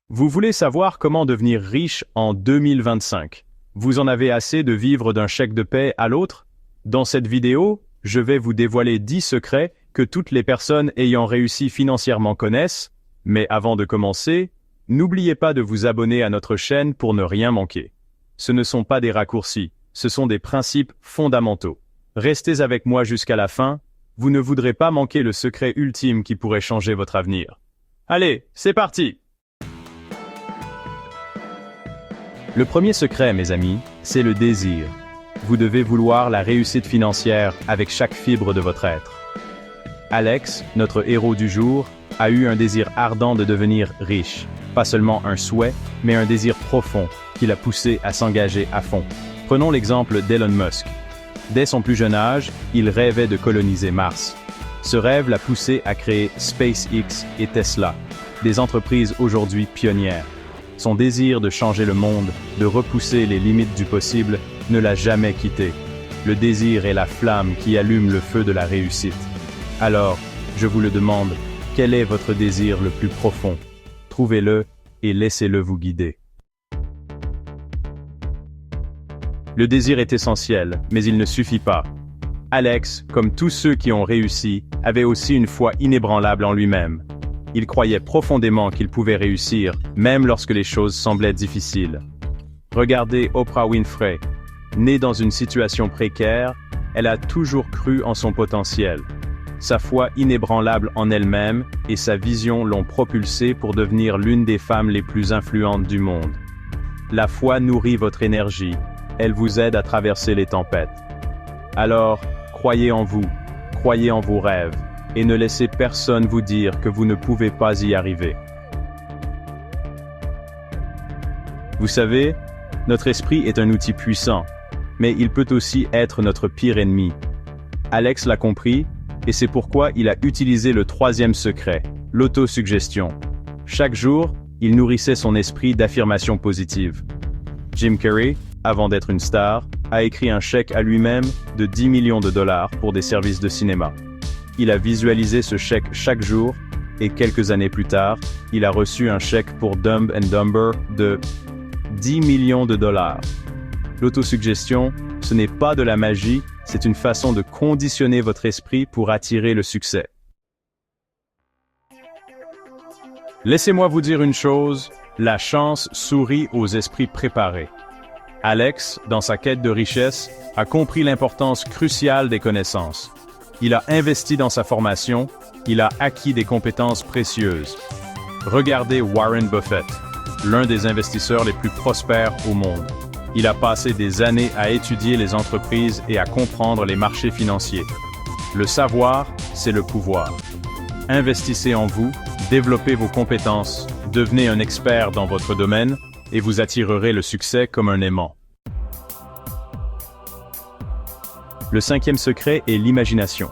Vous voulez savoir comment devenir riche en 2025? Vous en avez assez de vivre d'un chèque de paie à l'autre? Dans cette vidéo, je vais vous dévoiler 10 secrets que toutes les personnes ayant réussi financièrement connaissent, mais avant de commencer, n'oubliez pas de vous abonner à notre chaîne pour ne rien manquer. Ce ne sont pas des raccourcis, ce sont des principes fondamentaux. Restez avec moi jusqu'à la fin, vous ne voudrez pas manquer le secret ultime qui pourrait changer votre avenir. Allez, c'est parti! Le premier secret, mes amis, c'est le désir. Vous devez vouloir la réussite financière avec chaque fibre de votre être. Alex, notre héros du jour, a eu un désir ardent de devenir riche. Pas seulement un souhait, mais un désir profond qui l'a poussé à s'engager à fond. Prenons l'exemple d'Elon Musk. Dès son plus jeune âge, il rêvait de coloniser Mars. Ce rêve l'a poussé à créer SpaceX et Tesla, des entreprises aujourd'hui pionnières. Son désir de changer le monde, de repousser les limites du possible, ne l'a jamais quitté. Le désir est la flamme qui allume le feu de la réussite. Alors, je vous le demande, quel est votre désir le plus profond? Trouvez-le et laissez-le vous guider. Le désir est essentiel, mais il ne suffit pas. Alex, comme tous ceux qui ont réussi, avait aussi une foi inébranlable en lui-même. Il croyait profondément qu'il pouvait réussir, même lorsque les choses semblaient difficiles. Regardez Oprah Winfrey. Née dans une situation précaire, elle a toujours cru en son potentiel. Sa foi inébranlable en elle-même et sa vision l'ont propulsée pour devenir l'une des femmes les plus influentes du monde. La foi nourrit votre énergie, elle vous aide à traverser les tempêtes. Alors, croyez en vous, croyez en vos rêves, et ne laissez personne vous dire que vous ne pouvez pas y arriver. Vous savez, notre esprit est un outil puissant, mais il peut aussi être notre pire ennemi. Alex l'a compris, et c'est pourquoi il a utilisé le troisième secret, l'autosuggestion. Chaque jour, il nourrissait son esprit d'affirmations positives. Jim Carrey, avant d'être une star, a écrit un chèque à lui-même de 10 millions de dollars pour des services de cinéma. Il a visualisé ce chèque chaque jour, et quelques années plus tard, il a reçu un chèque pour Dumb and Dumber de 10 millions de dollars. L'autosuggestion, ce n'est pas de la magie, c'est une façon de conditionner votre esprit pour attirer le succès. Laissez-moi vous dire une chose, la chance sourit aux esprits préparés. Alex, dans sa quête de richesse, a compris l'importance cruciale des connaissances. Il a investi dans sa formation, il a acquis des compétences précieuses. Regardez Warren Buffett, l'un des investisseurs les plus prospères au monde. Il a passé des années à étudier les entreprises et à comprendre les marchés financiers. Le savoir, c'est le pouvoir. Investissez en vous, développez vos compétences, devenez un expert dans votre domaine et vous attirerez le succès comme un aimant. Le cinquième secret est l'imagination.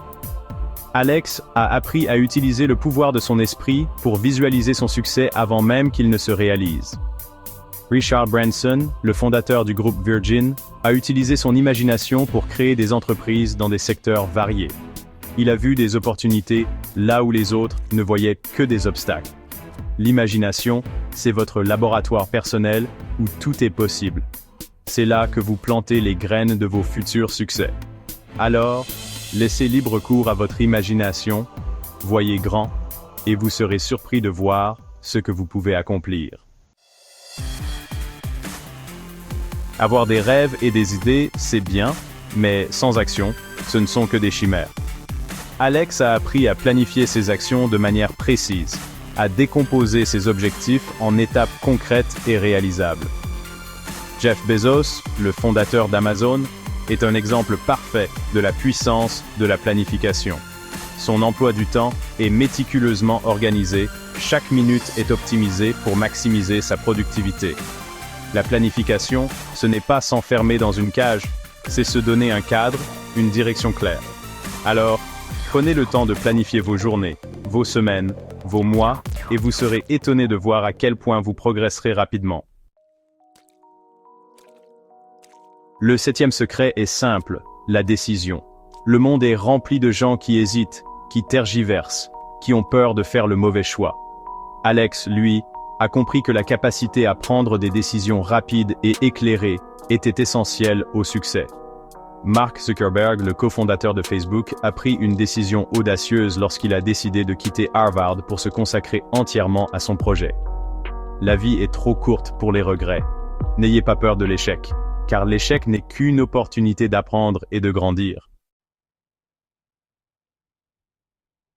Alex a appris à utiliser le pouvoir de son esprit pour visualiser son succès avant même qu'il ne se réalise. Richard Branson, le fondateur du groupe Virgin, a utilisé son imagination pour créer des entreprises dans des secteurs variés. Il a vu des opportunités là où les autres ne voyaient que des obstacles. L'imagination, c'est votre laboratoire personnel où tout est possible. C'est là que vous plantez les graines de vos futurs succès. Alors, laissez libre cours à votre imagination, voyez grand, et vous serez surpris de voir ce que vous pouvez accomplir. Avoir des rêves et des idées, c'est bien, mais sans action, ce ne sont que des chimères. Alex a appris à planifier ses actions de manière précise, à décomposer ses objectifs en étapes concrètes et réalisables. Jeff Bezos, le fondateur d'Amazon, est un exemple parfait de la puissance de la planification. Son emploi du temps est méticuleusement organisé, chaque minute est optimisée pour maximiser sa productivité. La planification, ce n'est pas s'enfermer dans une cage, c'est se donner un cadre, une direction claire. Alors, prenez le temps de planifier vos journées, vos semaines, vos mois, et vous serez étonné de voir à quel point vous progresserez rapidement. Le septième secret est simple, la décision. Le monde est rempli de gens qui hésitent, qui tergiversent, qui ont peur de faire le mauvais choix. Alex, lui, a compris que la capacité à prendre des décisions rapides et éclairées était essentielle au succès. Mark Zuckerberg, le cofondateur de Facebook, a pris une décision audacieuse lorsqu'il a décidé de quitter Harvard pour se consacrer entièrement à son projet. La vie est trop courte pour les regrets. N'ayez pas peur de l'échec, car l'échec n'est qu'une opportunité d'apprendre et de grandir.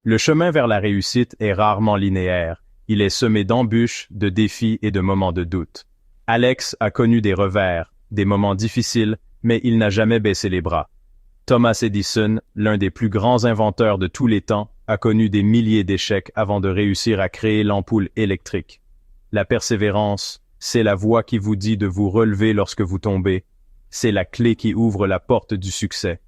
Le chemin vers la réussite est rarement linéaire. Il est semé d'embûches, de défis et de moments de doute. Alex a connu des revers, des moments difficiles, mais il n'a jamais baissé les bras. Thomas Edison, l'un des plus grands inventeurs de tous les temps, a connu des milliers d'échecs avant de réussir à créer l'ampoule électrique. La persévérance, c'est la voix qui vous dit de vous relever lorsque vous tombez. C'est la clé qui ouvre la porte du succès.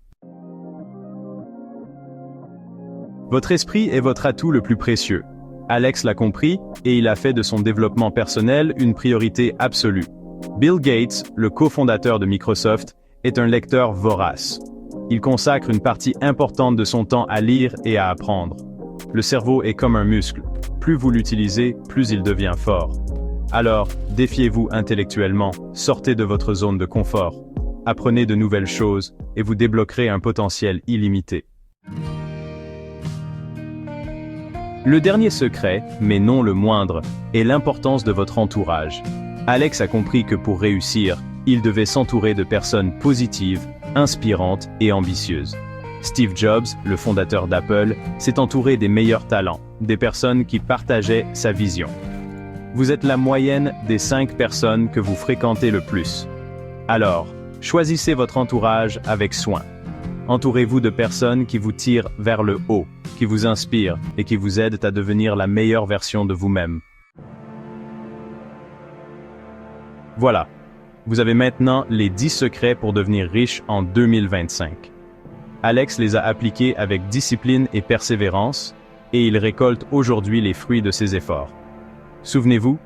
Votre esprit est votre atout le plus précieux. Alex l'a compris et il a fait de son développement personnel une priorité absolue. Bill Gates, le cofondateur de Microsoft, est un lecteur vorace. Il consacre une partie importante de son temps à lire et à apprendre. Le cerveau est comme un muscle. Plus vous l'utilisez, plus il devient fort. Alors, défiez-vous intellectuellement, sortez de votre zone de confort. Apprenez de nouvelles choses et vous débloquerez un potentiel illimité. Le dernier secret, mais non le moindre, est l'importance de votre entourage. Alex a compris que pour réussir, il devait s'entourer de personnes positives, inspirantes et ambitieuses. Steve Jobs, le fondateur d'Apple, s'est entouré des meilleurs talents, des personnes qui partageaient sa vision. Vous êtes la moyenne des 5 personnes que vous fréquentez le plus. Alors, choisissez votre entourage avec soin. Entourez-vous de personnes qui vous tirent vers le haut, qui vous inspirent et qui vous aident à devenir la meilleure version de vous-même. Voilà, vous avez maintenant les 10 secrets pour devenir riche en 2025. Alex les a appliqués avec discipline et persévérance, et il récolte aujourd'hui les fruits de ses efforts. Souvenez-vous,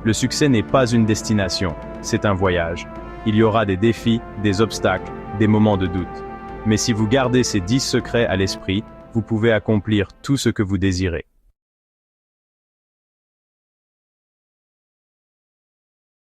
le succès n'est pas une destination, c'est un voyage. Il y aura des défis, des obstacles, des moments de doute. Mais si vous gardez ces 10 secrets à l'esprit, vous pouvez accomplir tout ce que vous désirez.